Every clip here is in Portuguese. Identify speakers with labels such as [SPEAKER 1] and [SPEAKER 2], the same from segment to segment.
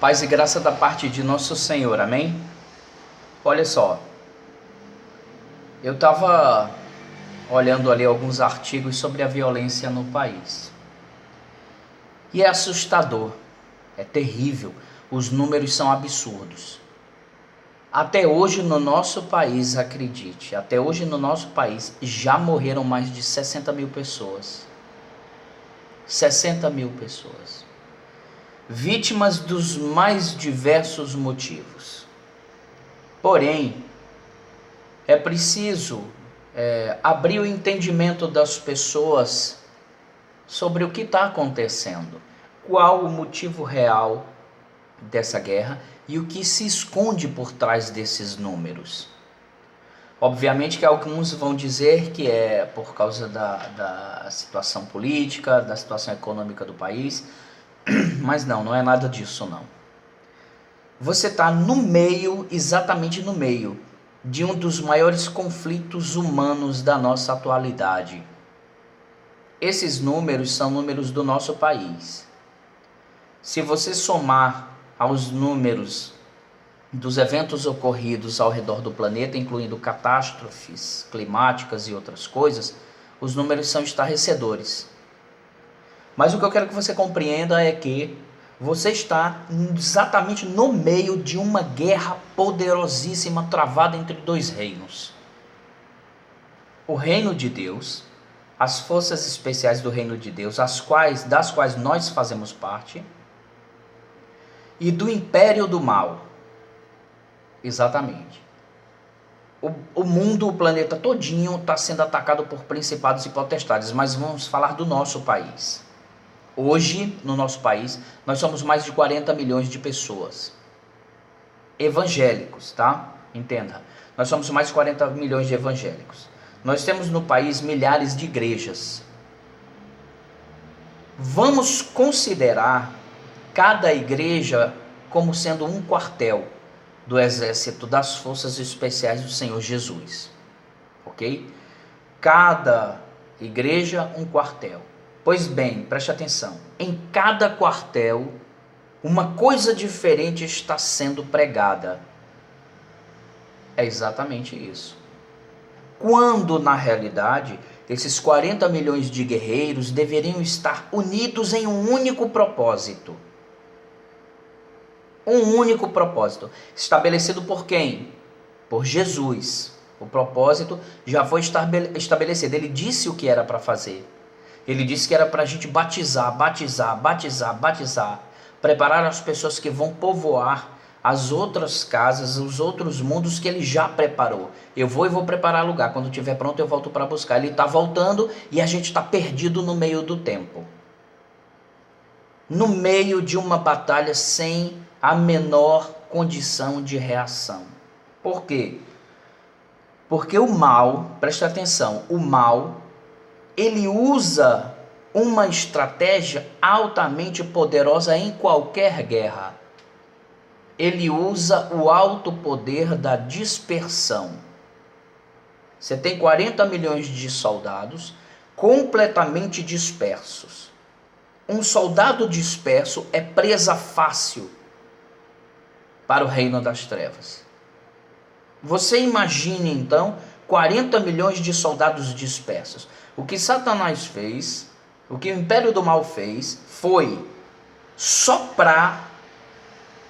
[SPEAKER 1] Paz e graça da parte de nosso Senhor, amém? Olha só, eu estava olhando ali alguns artigos sobre a violência no país. E é assustador, é terrível, os números são absurdos. Até hoje no nosso país, acredite, até hoje no nosso país já morreram mais de 60 mil pessoas. 60 mil pessoas. Vítimas dos mais diversos motivos. Porém, é preciso abrir o entendimento das pessoas sobre o que está acontecendo, qual o motivo real dessa guerra e o que se esconde por trás desses números. Obviamente que alguns vão dizer que é por causa da situação política, da situação econômica do país, mas não é nada disso não. Você está no meio, exatamente no meio, de um dos maiores conflitos humanos da nossa atualidade. Esses números são números do nosso país. Se você somar aos números dos eventos ocorridos ao redor do planeta, incluindo catástrofes climáticas e outras coisas, os números são estarrecedores. Mas o que eu quero que você compreenda é que você está exatamente no meio de uma guerra poderosíssima travada entre dois reinos. O reino de Deus, as forças especiais do reino de Deus, das quais nós fazemos parte, e do império do mal. Exatamente. O mundo, o planeta todinho está sendo atacado por principados e potestades, mas vamos falar do nosso país. Hoje, no nosso país, nós somos mais de 40 milhões de pessoas. Evangélicos, tá? Entenda. Nós somos mais de 40 milhões de evangélicos. Nós temos no país milhares de igrejas. Vamos considerar cada igreja como sendo um quartel do exército das forças especiais do Senhor Jesus. Ok? Cada igreja, um quartel. Pois bem, preste atenção, em cada quartel, uma coisa diferente está sendo pregada. É exatamente isso. Quando, na realidade, esses 40 milhões de guerreiros deveriam estar unidos em um único propósito. Um único propósito. Estabelecido por quem? Por Jesus. O propósito já foi estabelecido. Ele disse o que era para fazer. Ele disse que era para a gente batizar, preparar as pessoas que vão povoar as outras casas, os outros mundos que ele já preparou. Eu vou preparar lugar, quando estiver pronto eu volto para buscar. Ele está voltando e a gente está perdido no meio do tempo. No meio de uma batalha sem a menor condição de reação. Por quê? Porque o mal, preste atenção, o mal, ele usa uma estratégia altamente poderosa em qualquer guerra. Ele usa o alto poder da dispersão. Você tem 40 milhões de soldados completamente dispersos. Um soldado disperso é presa fácil para o reino das trevas. Você imagine então 40 milhões de soldados dispersos. O que Satanás fez, o que o império do mal fez, foi soprar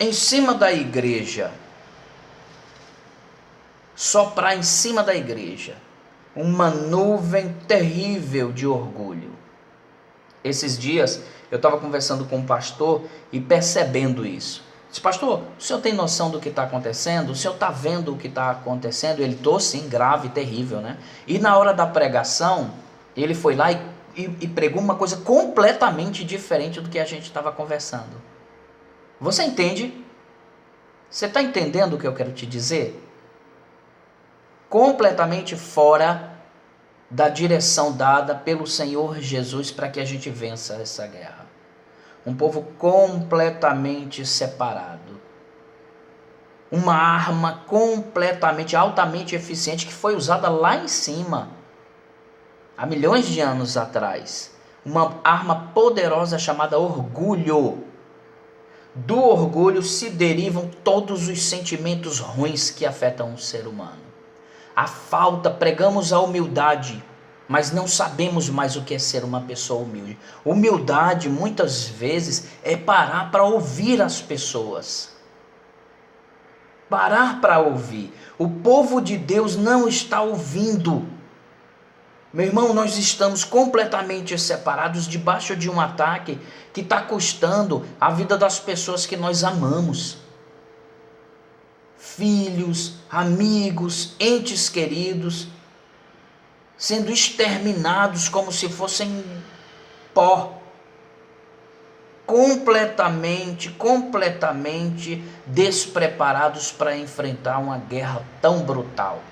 [SPEAKER 1] em cima da igreja. Soprar em cima da igreja uma nuvem terrível de orgulho. Esses dias eu estava conversando com um pastor e percebendo isso. Disse, pastor, o senhor tem noção do que está acontecendo? O senhor está vendo o que está acontecendo? Ele estou sim, grave, terrível, né? E na hora da pregação, ele foi lá e pregou uma coisa completamente diferente do que a gente estava conversando. Você entende? Você está entendendo o que eu quero te dizer? Completamente fora da direção dada pelo Senhor Jesus para que a gente vença essa guerra. Um povo completamente separado. Uma arma completamente, altamente eficiente que foi usada lá em cima, há milhões de anos atrás. Uma arma poderosa chamada orgulho. Do orgulho se derivam todos os sentimentos ruins que afetam o ser humano. Pregamos a humildade, mas não sabemos mais o que é ser uma pessoa humilde. Humildade, muitas vezes, é parar para ouvir as pessoas. Parar para ouvir. O povo de Deus não está ouvindo. Meu irmão, nós estamos completamente separados debaixo de um ataque que está custando a vida das pessoas que nós amamos. Filhos, amigos, entes queridos, sendo exterminados como se fossem pó. Completamente despreparados para enfrentar uma guerra tão brutal.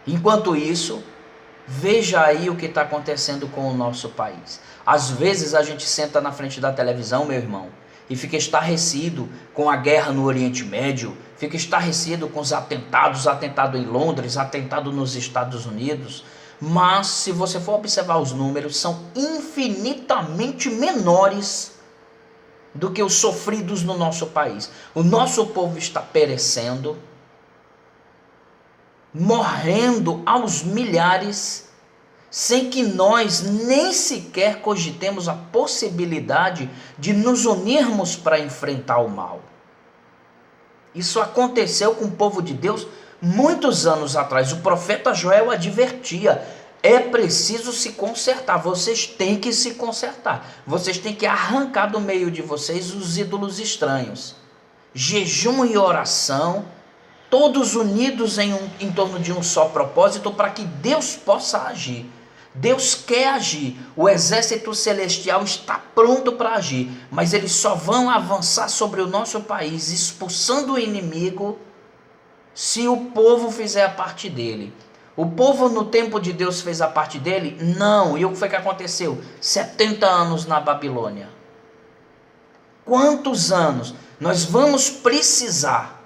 [SPEAKER 1] Enquanto isso, veja aí o que está acontecendo com o nosso país. Às vezes a gente senta na frente da televisão, meu irmão, e fica estarrecido com a guerra no Oriente Médio, fica estarrecido com os atentados, atentado em Londres, atentado nos Estados Unidos. Mas se você for observar os números, são infinitamente menores do que os sofridos no nosso país. O nosso povo está perecendo, morrendo aos milhares, sem que nós nem sequer cogitemos a possibilidade de nos unirmos para enfrentar o mal. Isso aconteceu com o povo de Deus muitos anos atrás. O profeta Joel advertia: é preciso se consertar, vocês têm que se consertar, vocês têm que arrancar do meio de vocês os ídolos estranhos. Jejum e oração, todos unidos em torno de um só propósito, para que Deus possa agir. Deus quer agir, o exército celestial está pronto para agir, mas eles só vão avançar sobre o nosso país, expulsando o inimigo, se o povo fizer a parte dele. O povo no tempo de Deus fez a parte dele? Não. E o que foi que aconteceu? 70 anos na Babilônia. Quantos anos nós vamos precisar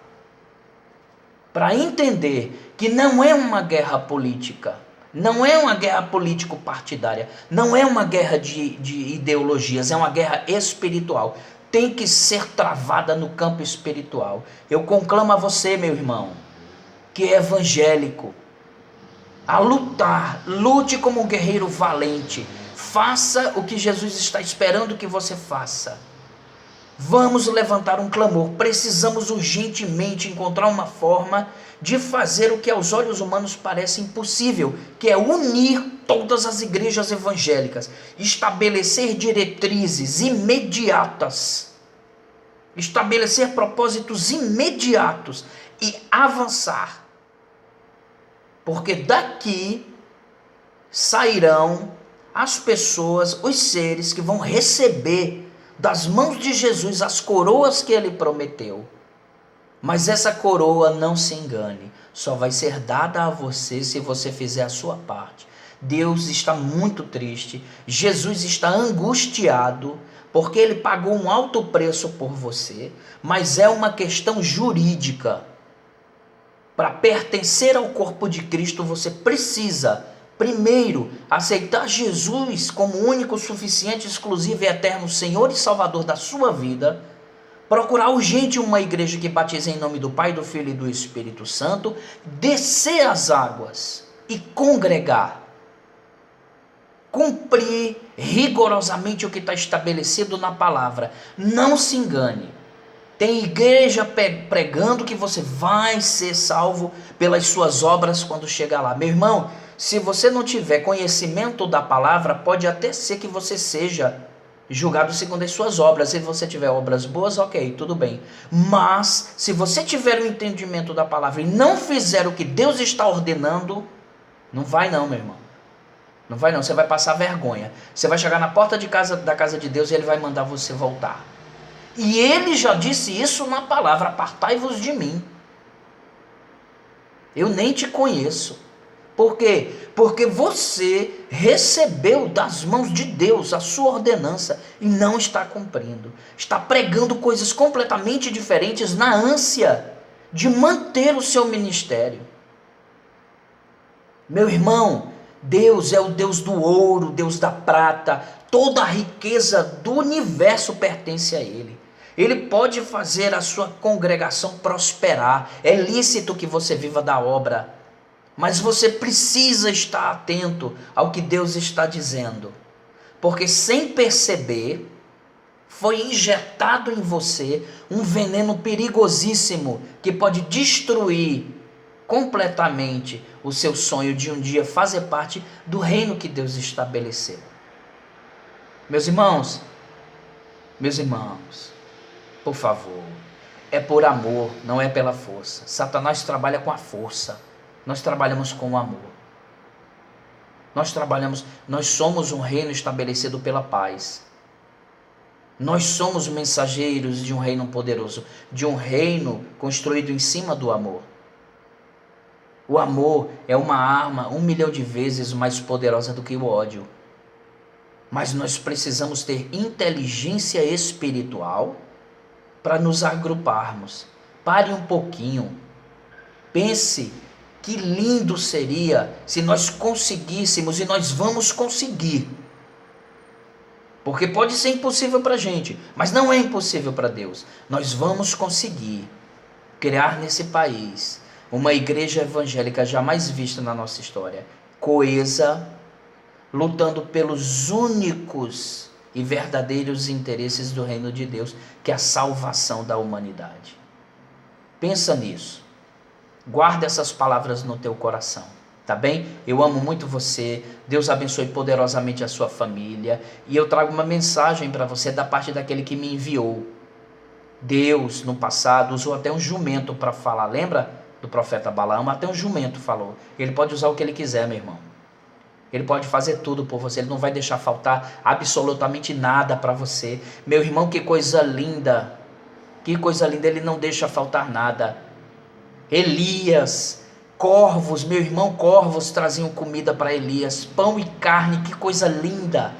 [SPEAKER 1] para entender que não é uma guerra política, não é uma guerra político-partidária, não é uma guerra de ideologias, é uma guerra espiritual. Tem que ser travada no campo espiritual. Eu conclamo a você, meu irmão, que é evangélico, a lutar, lute como um guerreiro valente, faça o que Jesus está esperando que você faça. Vamos levantar um clamor, precisamos urgentemente encontrar uma forma de fazer o que aos olhos humanos parece impossível, que é unir todas as igrejas evangélicas, estabelecer diretrizes imediatas, estabelecer propósitos imediatos e avançar. Porque daqui sairão as pessoas, os seres que vão receber das mãos de Jesus as coroas que ele prometeu. Mas essa coroa, não se engane, só vai ser dada a você se você fizer a sua parte. Deus está muito triste, Jesus está angustiado, porque ele pagou um alto preço por você, mas é uma questão jurídica. Para pertencer ao corpo de Cristo, você precisa, primeiro, aceitar Jesus como único, suficiente, exclusivo e eterno Senhor e Salvador da sua vida, procurar urgente uma igreja que batize em nome do Pai, do Filho e do Espírito Santo, descer as águas e congregar, cumprir rigorosamente o que está estabelecido na palavra. Não se engane. Tem igreja pregando que você vai ser salvo pelas suas obras quando chegar lá. Meu irmão, se você não tiver conhecimento da palavra, pode até ser que você seja julgado segundo as suas obras. Se você tiver obras boas, ok, tudo bem. Mas, se você tiver o entendimento da palavra e não fizer o que Deus está ordenando, não vai não, meu irmão. Não vai não, você vai passar vergonha. Você vai chegar na porta da casa de Deus e ele vai mandar você voltar. E ele já disse isso na palavra: apartai-vos de mim. Eu nem te conheço. Por quê? Porque você recebeu das mãos de Deus a sua ordenança e não está cumprindo. Está pregando coisas completamente diferentes na ânsia de manter o seu ministério. Meu irmão, Deus é o Deus do ouro, Deus da prata. Toda a riqueza do universo pertence a Ele. Ele pode fazer a sua congregação prosperar. É lícito que você viva da obra, mas você precisa estar atento ao que Deus está dizendo, porque sem perceber, foi injetado em você um veneno perigosíssimo que pode destruir completamente o seu sonho de um dia fazer parte do reino que Deus estabeleceu. Meus irmãos, por favor, é por amor, não é pela força. Satanás trabalha com a força, nós trabalhamos com o amor. Nós somos um reino estabelecido pela paz. Nós somos mensageiros de um reino poderoso, de um reino construído em cima do amor. O amor é uma arma 1.000.000 de vezes mais poderosa do que o ódio. Mas nós precisamos ter inteligência espiritual para nos agruparmos. Pare um pouquinho. Pense que lindo seria se nós conseguíssemos, e nós vamos conseguir. Porque pode ser impossível para a gente, mas não é impossível para Deus. Nós vamos conseguir criar nesse país uma igreja evangélica jamais vista na nossa história, coesa, lutando pelos únicos e verdadeiros interesses do reino de Deus, que é a salvação da humanidade. Pensa nisso. Guarda essas palavras no teu coração. Tá bem? Eu amo muito você. Deus abençoe poderosamente a sua família. E eu trago uma mensagem para você da parte daquele que me enviou. Deus, no passado, usou até um jumento para falar. Lembra do profeta Balaão? Até um jumento falou. Ele pode usar o que ele quiser, meu irmão. Ele pode fazer tudo por você. Ele não vai deixar faltar absolutamente nada para você. Meu irmão, que coisa linda. Que coisa linda. Ele não deixa faltar nada. Elias... Corvos, meu irmão, corvos traziam comida para Elias, pão e carne, que coisa linda.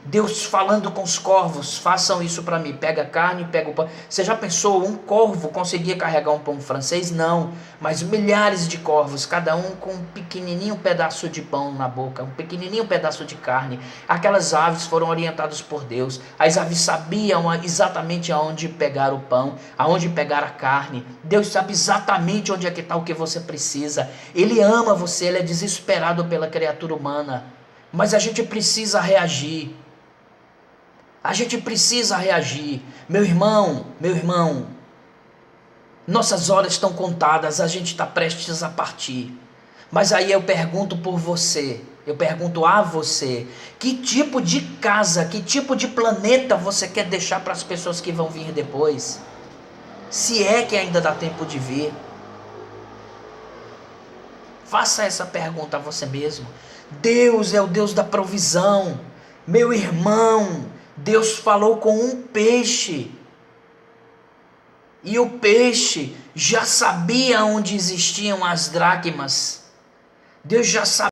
[SPEAKER 1] Deus falando com os corvos, façam isso para mim, pega a carne, pega o pão. Você já pensou, um corvo conseguia carregar um pão francês? Não, mas milhares de corvos, cada um com um pequenininho pedaço de pão na boca, um pequenininho pedaço de carne. Aquelas aves foram orientadas por Deus, as aves sabiam exatamente aonde pegar o pão, aonde pegar a carne. Deus sabe exatamente onde é que está o que você precisa. Ele ama você, ele é desesperado pela criatura humana, mas a gente precisa reagir. A gente precisa reagir. Meu irmão, nossas horas estão contadas, a gente está prestes a partir. Mas aí eu pergunto por você, eu pergunto a você, que tipo de casa, que tipo de planeta você quer deixar para as pessoas que vão vir depois? Se é que ainda dá tempo de vir. Faça essa pergunta a você mesmo. Deus é o Deus da provisão. Meu irmão, Deus falou com um peixe, e o peixe já sabia onde existiam as dracmas. Deus já sabia.